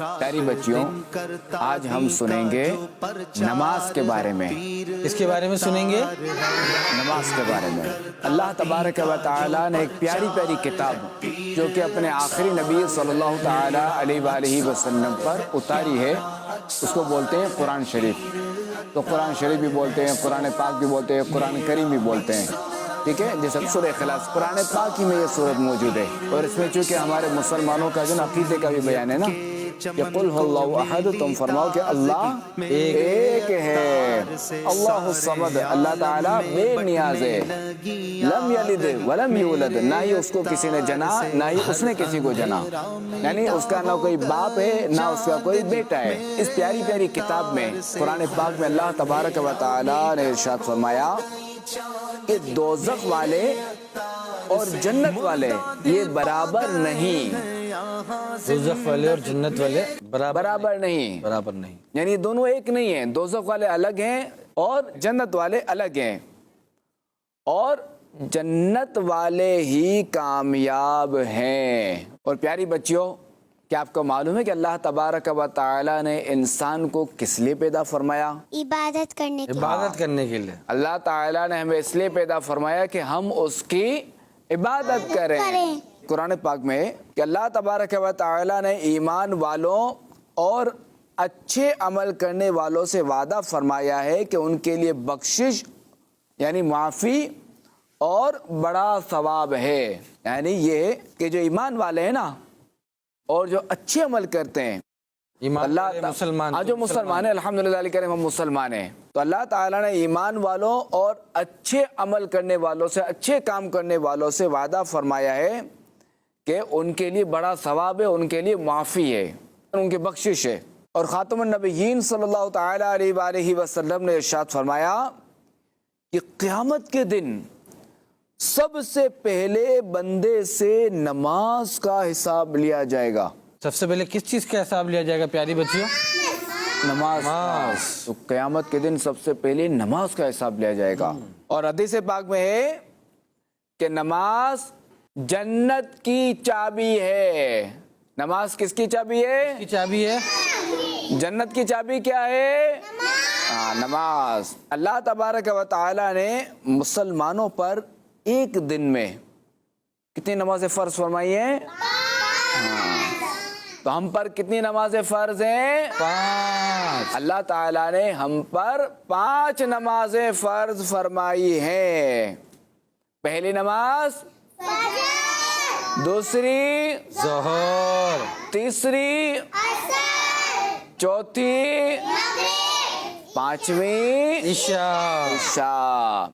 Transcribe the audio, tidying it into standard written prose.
پیاری بچیوں، آج ہم سنیں گے نماز کے بارے میں۔ اس کے بارے میں سنیں گے نماز کے بارے میں اللہ تبارک و تعالیٰ نے ایک پیاری پیاری کتاب جو کہ اپنے آخری نبی صلی اللہ تعالیٰ علیہ وآلہ وسلم پر اتاری ہے، اس کو بولتے ہیں قرآن شریف۔ تو قرآن شریف بھی بولتے ہیں، قرآن پاک بھی بولتے ہیں، قرآن کریم بھی بولتے ہیں، ٹھیک ہے؟ جیسے سورہ اخلاص قرآن پاک ہی میں یہ سورت موجود ہے، اور اس میں چونکہ ہمارے مسلمانوں کا جو عقیدے کا بھی بیان ہے نا کہ قل هو اللہ احد، تم فرماؤ کہ اللہ ایک ہے، اللہ الصمد، اللہ تعالیٰ بے نیاز ہے، لم یلد ولم یولد، نہ ہی اس کو کسی نے جنا نہ ہی اس نے کسی کو جنا، یعنی اس کا نہ کوئی باپ ہے نہ اس کا کوئی بیٹا ہے۔ اس پیاری پیاری کتاب میں قرآن پاک میں اللہ تبارک و تعالیٰ نے ارشاد فرمایا کہ دوزخ والے اور جنت والے یہ برابر نہیں، دوزخ والے اور جنت والے برابر نہیں، نہیں۔ یعنی دونوں ایک نہیں ہیں، دوزخ والے الگ ہیں اور جنت والے الگ ہیں، اور جنت والے ہی کامیاب ہیں۔ اور پیاری بچیوں، کیا آپ کو معلوم ہے کہ اللہ تبارک و تعالیٰ نے انسان کو کس لیے پیدا فرمایا؟ عبادت کرنے کے لیے۔ اللہ تعالیٰ نے ہمیں اس لیے پیدا فرمایا کہ ہم اس کی عبادت کریں۔ قرآن پاک میں کہ اللہ تبارک و تعالیٰ نے ایمان والوں اور اچھے عمل کرنے والوں سے وعدہ فرمایا ہے کہ ان کے لیے بخشش یعنی معافی اور بڑا ثواب ہے۔ یعنی یہ کہ جو ایمان والے ہیں نا اور جو اچھے عمل کرتے ہیں، جو مسلمان ہیں، الحمدللہ علیہ کریم ہم مسلمان ہیں، تو اللہ تعالیٰ نے ایمان والوں اور اچھے عمل کرنے والوں سے، اچھے کام کرنے والوں سے وعدہ فرمایا ہے کہ ان کے لیے بڑا ثواب ہے، ان کے لیے معافی ہے، ان کی بخشش ہے۔ اور خاتم النبیین صلی اللہ تعالیٰ علیہ وآلہ وسلم نے ارشاد فرمایا کہ قیامت کے دن سب سے پہلے بندے سے نماز کا حساب لیا جائے گا۔ سب سے پہلے کس چیز کا حساب لیا جائے گا پیاری بچیوں؟ نماز۔ تو قیامت کے دن سب سے پہلے نماز کا حساب لیا جائے گا۔ اور حدیث پاک میں ہے کہ نماز جنت کی چابی ہے۔ نماز کس کی چابی ہے؟ کی چابی ہے؟ جنت کی چابی کیا ہے؟ نماز۔ اللہ تبارک و تعالیٰ نے مسلمانوں پر ایک دن میں کتنی نمازیں فرض فرمائی ہیں؟ تو ہم پر کتنی نمازیں فرض ہیں؟ 5۔ اللہ تعالیٰ نے ہم پر 5 نمازیں فرض فرمائی ہیں۔ پہلی نماز، دوسری ظہر، تیسری چوتھی، پانچویں عشاء۔